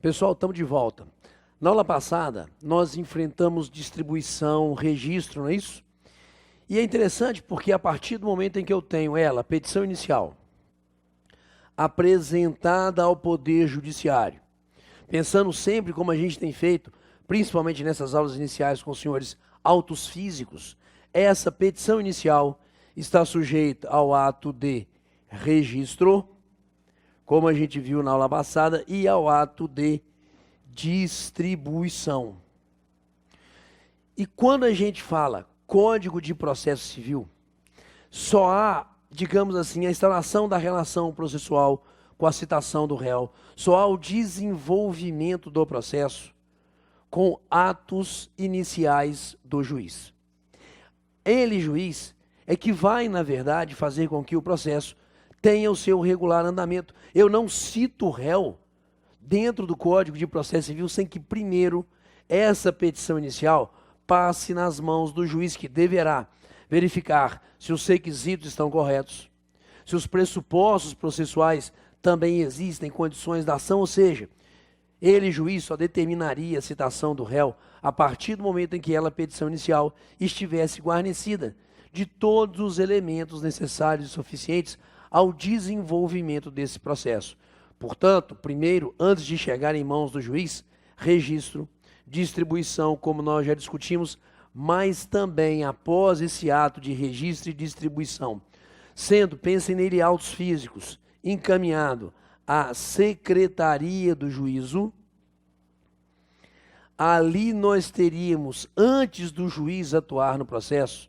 Pessoal, estamos de volta. Na aula passada, nós enfrentamos distribuição, registro, não é isso? E é interessante porque a partir do momento em que eu tenho ela, a petição inicial, apresentada ao Poder Judiciário, pensando sempre como a gente tem feito, principalmente nessas aulas iniciais com os senhores autos físicos, essa petição inicial está sujeita ao ato de registro, como a gente viu na aula passada, e ao ato de distribuição. E quando a gente fala Código de Processo Civil, só há, digamos assim, a instalação da relação processual com a citação do réu, só há o desenvolvimento do processo com atos iniciais do juiz. Ele, juiz, é que vai, na verdade, fazer com que o processo tenha o seu regular andamento. Eu não cito o réu dentro do Código de Processo Civil sem que primeiro essa petição inicial passe nas mãos do juiz, que deverá verificar se os requisitos estão corretos, se os pressupostos processuais também existem condições da ação, ou seja, ele, juiz, só determinaria a citação do réu a partir do momento em que a petição inicial estivesse guarnecida de todos os elementos necessários e suficientes ao desenvolvimento desse processo. Portanto, primeiro, antes de chegar em mãos do juiz, registro, distribuição, como nós já discutimos, mas também após esse ato de registro e distribuição, sendo, pensem nele, autos físicos, encaminhado à secretaria do juízo, ali nós teríamos, antes do juiz atuar no processo,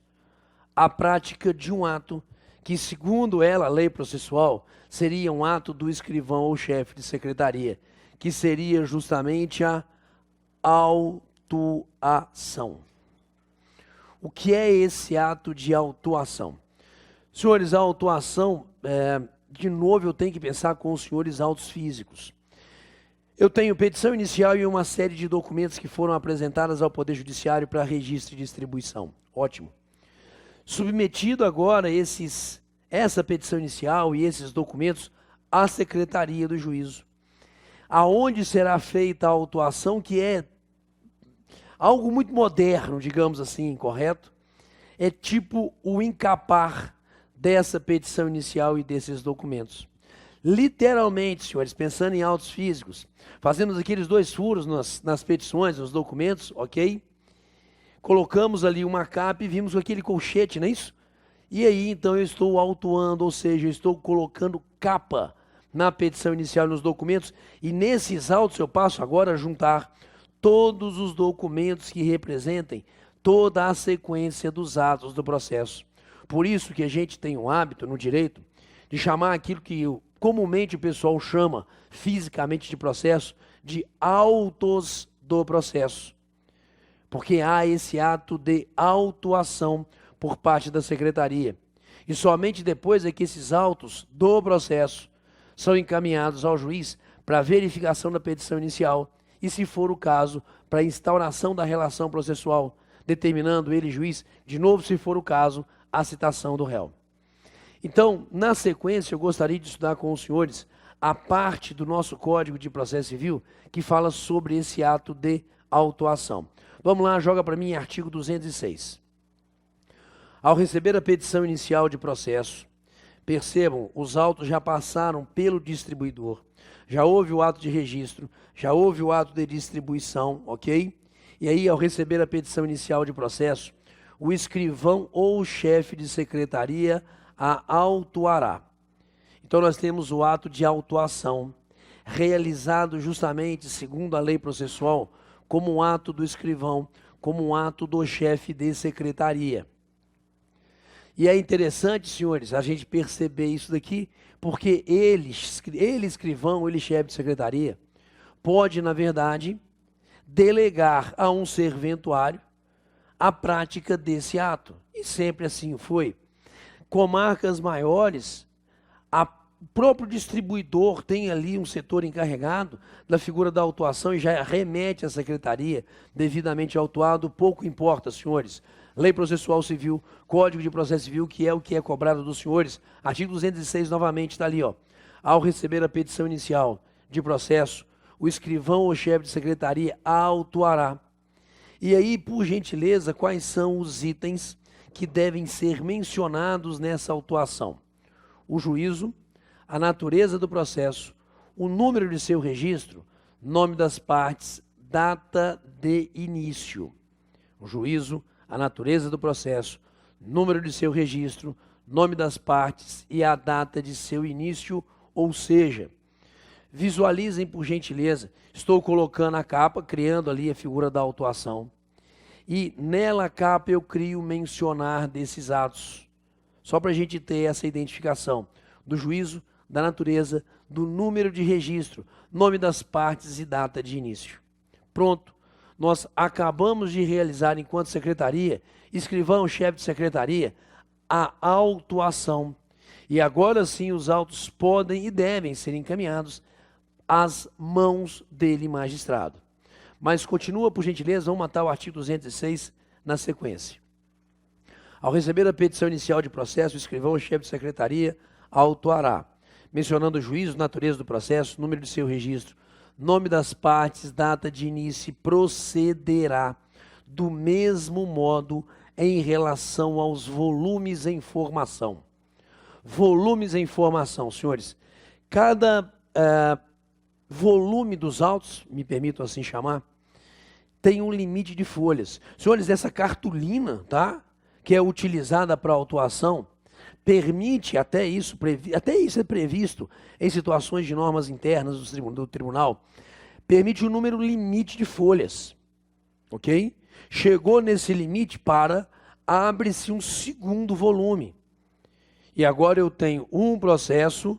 a prática de um ato que, segundo ela, a lei processual, seria um ato do escrivão ou chefe de secretaria, que seria justamente a autuação. O que é esse ato de autuação? Senhores, a autuação, de novo eu tenho que pensar com os senhores autos físicos. Eu tenho petição inicial e uma série de documentos que foram apresentadas ao Poder Judiciário para registro e distribuição. Ótimo. Submetido agora essa petição inicial e esses documentos à Secretaria do Juízo, aonde será feita a autuação, que é algo muito moderno, digamos assim, correto? É tipo o encapar dessa petição inicial e desses documentos. Literalmente, senhores, pensando em autos físicos, fazemos aqueles 2 furos nas petições, nos documentos, ok? Colocamos ali uma capa e vimos aquele colchete, não é isso? E aí, então, eu estou autuando, ou seja, eu estou colocando capa na petição inicial nos documentos, e nesses autos eu passo agora a juntar todos os documentos que representem toda a sequência dos atos do processo. Por isso que a gente tem o hábito no direito de chamar aquilo que comumente o pessoal chama fisicamente de processo, de autos do processo. Porque há esse ato de autuação por parte da secretaria. E somente depois é que esses autos do processo são encaminhados ao juiz para verificação da petição inicial e, se for o caso, para instauração da relação processual, determinando ele, juiz, de novo, se for o caso, a citação do réu. Então, na sequência, eu gostaria de estudar com os senhores a parte do nosso Código de Processo Civil que fala sobre esse ato de autuação. Vamos lá, joga para mim artigo 206. Ao receber a petição inicial de processo, percebam, os autos já passaram pelo distribuidor, já houve o ato de registro, já houve o ato de distribuição, ok? E aí, ao receber a petição inicial de processo, o escrivão ou o chefe de secretaria a autuará. Então, nós temos o ato de autuação, realizado justamente, segundo a lei processual, como um ato do escrivão, como um ato do chefe de secretaria. E é interessante, senhores, a gente perceber isso daqui, porque ele escrivão, ele chefe de secretaria, pode, na verdade, delegar a um serventuário a prática desse ato. E sempre assim foi. Comarcas maiores, o próprio distribuidor tem ali um setor encarregado da figura da autuação e já remete à secretaria devidamente autuado, pouco importa, senhores. Lei Processual Civil, Código de Processo Civil, que é o que é cobrado dos senhores. Artigo 206 novamente está ali, ó. Ao receber a petição inicial de processo, o o escrivão ou chefe de secretaria autuará. E aí, por gentileza, quais são os itens que devem ser mencionados nessa autuação? O juízo, a natureza do processo, o número de seu registro, nome das partes, data de início. O juízo, a natureza do processo, número de seu registro, nome das partes e a data de seu início, ou seja, visualizem por gentileza, estou colocando a capa, criando ali a figura da autuação, e nela a capa eu crio mencionar desses atos, só para a gente ter essa identificação do juízo, da natureza, do número de registro, nome das partes e data de início. Pronto, nós acabamos de realizar enquanto secretaria, escrivão, chefe de secretaria, a autuação. E agora sim os autos podem e devem ser encaminhados às mãos dele, magistrado. Mas continua, por gentileza, vamos matar o artigo 206 na sequência. Ao receber a petição inicial de processo, o escrivão ou chefe de secretaria autuará, mencionando o juízo, natureza do processo, número de seu registro, nome das partes, data de início, procederá do mesmo modo em relação aos volumes em formação. Volumes em formação, senhores. Cada volume dos autos, me permitam assim chamar, tem um limite de folhas. Senhores, essa cartolina, tá, que é utilizada para autuação, permite, até isso é previsto em situações de normas internas do tribunal, permite um número limite de folhas, ok? Chegou nesse limite, abre-se um segundo volume. E agora eu tenho um processo,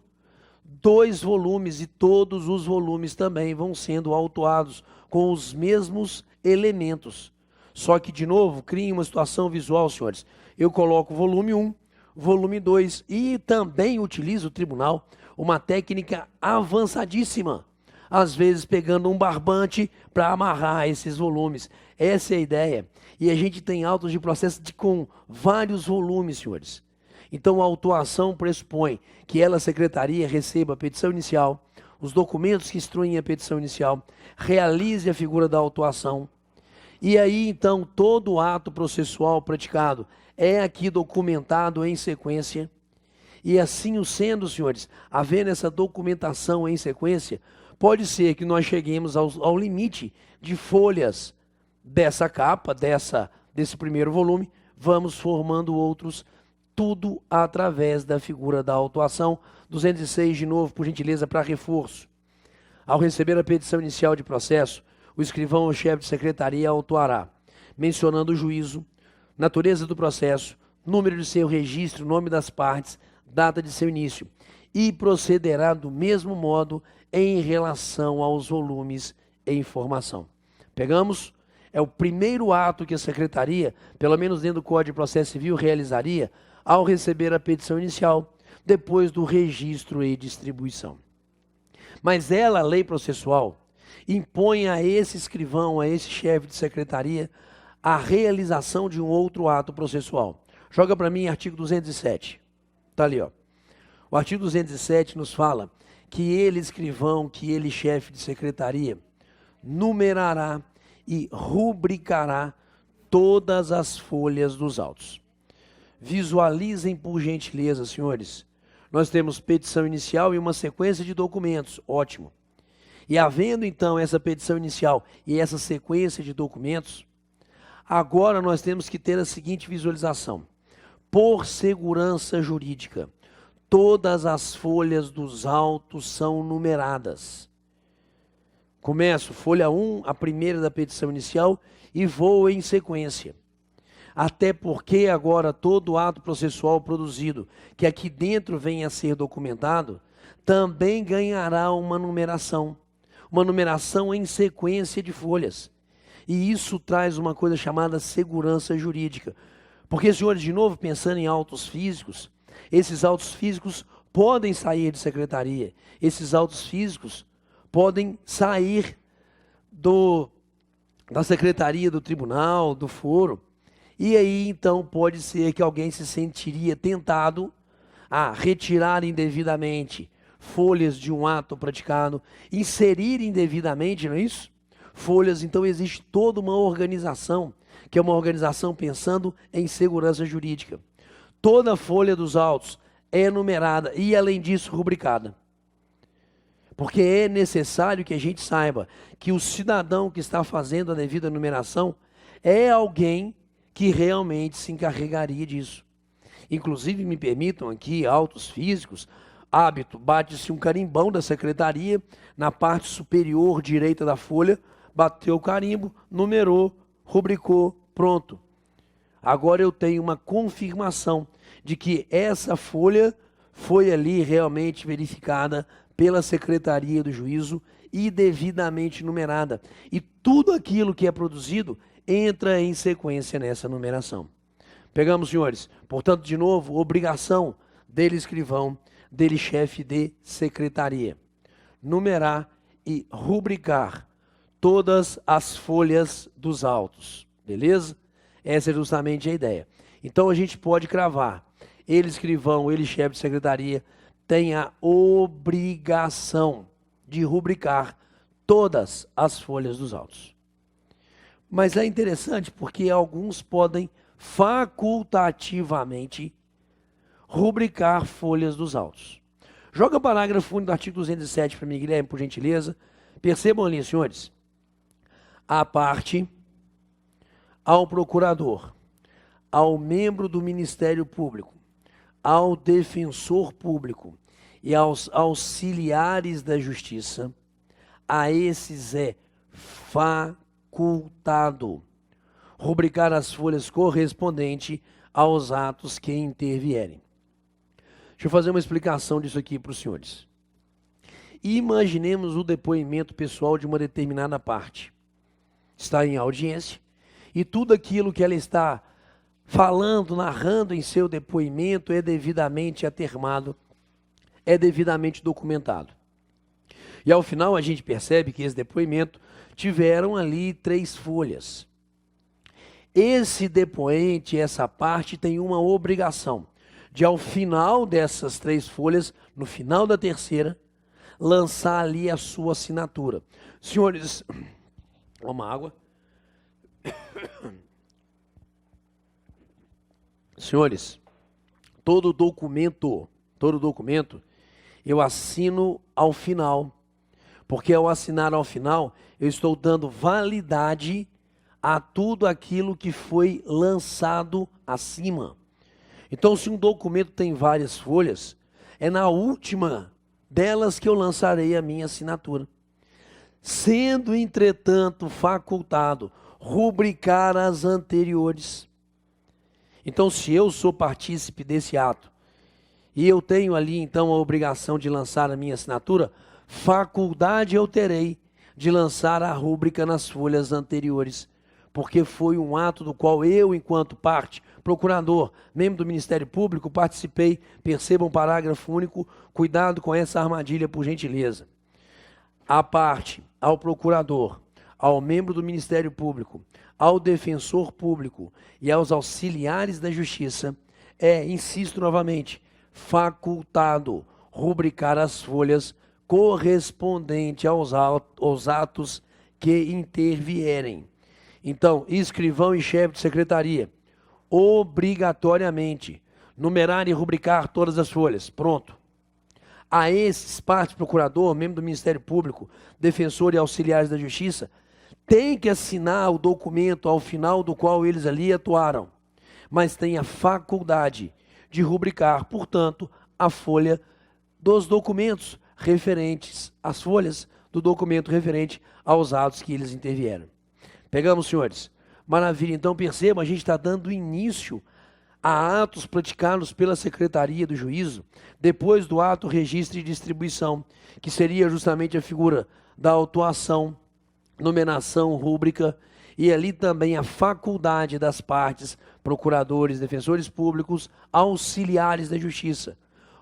2 volumes, e todos os volumes também vão sendo autuados com os mesmos elementos. Só que, de novo, cria uma situação visual, senhores. Eu coloco volume 1, volume 2, e também utilizo o tribunal uma técnica avançadíssima, às vezes pegando um barbante para amarrar esses volumes. Essa é a ideia. E a gente tem autos de processo com vários volumes, senhores. Então a autuação pressupõe que ela, secretaria, receba a petição inicial, os documentos que instruem a petição inicial, realize a figura da autuação, e aí então todo o ato processual praticado é aqui documentado em sequência, e assim o sendo, senhores, havendo essa documentação em sequência, pode ser que nós cheguemos ao limite de folhas dessa capa, desse primeiro volume, vamos formando outros, tudo através da figura da autuação. 206, de novo, por gentileza, para reforço. Ao receber a petição inicial de processo, o escrivão ou chefe de secretaria autuará, mencionando o juízo, natureza do processo, número de seu registro, nome das partes, data de seu início, e procederá do mesmo modo em relação aos volumes em formação. Pegamos? É o primeiro ato que a secretaria, pelo menos dentro do Código de Processo Civil, realizaria ao receber a petição inicial, depois do registro e distribuição. Mas ela, a lei processual, impõe a esse escrivão, a esse chefe de secretaria, a realização de um outro ato processual. Joga para mim artigo 207. Está ali, ó. O artigo 207 nos fala que ele, escrivão, que ele, chefe de secretaria, numerará e rubricará todas as folhas dos autos. Visualizem por gentileza, senhores. Nós temos petição inicial e uma sequência de documentos, ótimo. E havendo então essa petição inicial e essa sequência de documentos, agora nós temos que ter a seguinte visualização. Por segurança jurídica, todas as folhas dos autos são numeradas. Começo, folha 1, a primeira da petição inicial, e vou em sequência. Até porque agora todo ato processual produzido, que aqui dentro venha a ser documentado, também ganhará uma numeração em sequência de folhas. E isso traz uma coisa chamada segurança jurídica. Porque, senhores, de novo, pensando em autos físicos, esses autos físicos podem sair de secretaria, esses autos físicos podem sair da secretaria, do tribunal, do foro, e aí então pode ser que alguém se sentiria tentado a retirar indevidamente folhas de um ato praticado, inserir indevidamente, não é isso? Folhas, então existe toda uma organização, que é uma organização pensando em segurança jurídica. Toda folha dos autos é numerada e, além disso, rubricada. Porque é necessário que a gente saiba que o cidadão que está fazendo a devida numeração é alguém que realmente se encarregaria disso. Inclusive, me permitam aqui, autos físicos, hábito, bate-se um carimbão da secretaria na parte superior direita da folha, bateu o carimbo, numerou, rubricou, pronto. Agora eu tenho uma confirmação de que essa folha foi ali realmente verificada pela Secretaria do Juízo e devidamente numerada. E tudo aquilo que é produzido entra em sequência nessa numeração. Pegamos, senhores, portanto, de novo, obrigação dele escrivão, dele chefe de secretaria. Numerar e rubricar todas as folhas dos autos, beleza? Essa é justamente a ideia. Então a gente pode cravar, ele escrivão, ele chefe de secretaria, tem a obrigação de rubricar todas as folhas dos autos. Mas é interessante porque alguns podem facultativamente rubricar folhas dos autos. Joga o parágrafo único do artigo 207 para mim, Guilherme, por gentileza. Percebam ali, senhores. A parte, ao procurador, ao membro do Ministério Público, ao defensor público e aos auxiliares da justiça, a esses é facultado rubricar as folhas correspondentes aos atos que intervierem. Deixa eu fazer uma explicação disso aqui para os senhores. Imaginemos o depoimento pessoal de uma determinada parte. Está em audiência e tudo aquilo que ela está falando, narrando em seu depoimento é devidamente atermado, é devidamente documentado. E ao final a gente percebe que esse depoimento tiveram ali 3 folhas. Esse depoente, essa parte, tem uma obrigação de, ao final dessas 3 folhas, no final da terceira, lançar ali a sua assinatura. Senhores, uma água. Senhores, todo documento, eu assino ao final, porque ao assinar ao final, eu estou dando validade a tudo aquilo que foi lançado acima. Então, se um documento tem várias folhas, é na última delas que eu lançarei a minha assinatura. Sendo, entretanto, facultado rubricar as anteriores. Então, se eu sou partícipe desse ato, e eu tenho ali, então, a obrigação de lançar a minha assinatura, faculdade eu terei de lançar a rúbrica nas folhas anteriores, porque foi um ato do qual eu, enquanto parte, procurador, membro do Ministério Público, participei. Percebam o parágrafo único, cuidado com essa armadilha, por gentileza. A parte, ao procurador, ao membro do Ministério Público, ao defensor público e aos auxiliares da justiça, insisto novamente, facultado rubricar as folhas correspondentes aos atos que intervierem. Então, escrivão e chefe de secretaria, obrigatoriamente, numerar e rubricar todas as folhas. Pronto. A esses, parte, procurador, membro do Ministério Público, defensor e auxiliares da justiça, tem que assinar o documento ao final do qual eles ali atuaram, mas tem a faculdade de rubricar, portanto, a folha dos documentos referentes, as folhas do documento referente aos atos que eles intervieram. Pegamos, senhores? Maravilha. Então, percebam, a gente está dando início a atos praticados pela Secretaria do Juízo, depois do ato, registro e distribuição, que seria justamente a figura da autuação, nomeação, rúbrica, e ali também a faculdade das partes, procuradores, defensores públicos, auxiliares da justiça,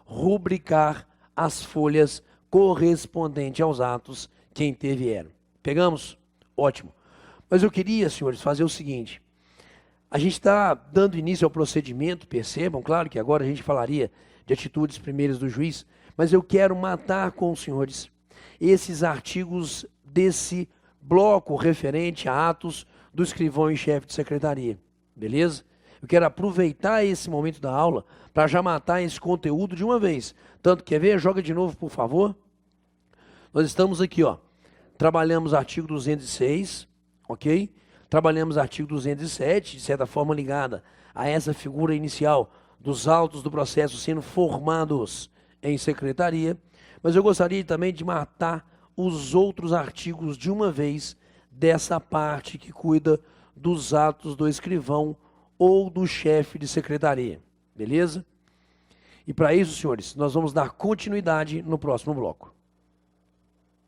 rubricar as folhas correspondentes aos atos que intervieram. Pegamos? Ótimo. Mas eu queria, senhores, fazer o seguinte. A gente está dando início ao procedimento, percebam, claro que agora a gente falaria de atitudes primeiras do juiz, Mas eu quero matar com os senhores esses artigos desse bloco referente a atos do escrivão em chefe de secretaria, beleza? Eu quero aproveitar esse momento da aula para já matar esse conteúdo de uma vez. Tanto, quer ver? Joga de novo, por favor. Nós estamos aqui, ó. Trabalhamos artigo 206, ok? Trabalhamos artigo 207, de certa forma ligada a essa figura inicial dos autos do processo sendo formados em secretaria. Mas eu gostaria também de matar os outros artigos de uma vez dessa parte que cuida dos atos do escrivão ou do chefe de secretaria, beleza? E para isso, senhores, nós vamos dar continuidade no próximo bloco.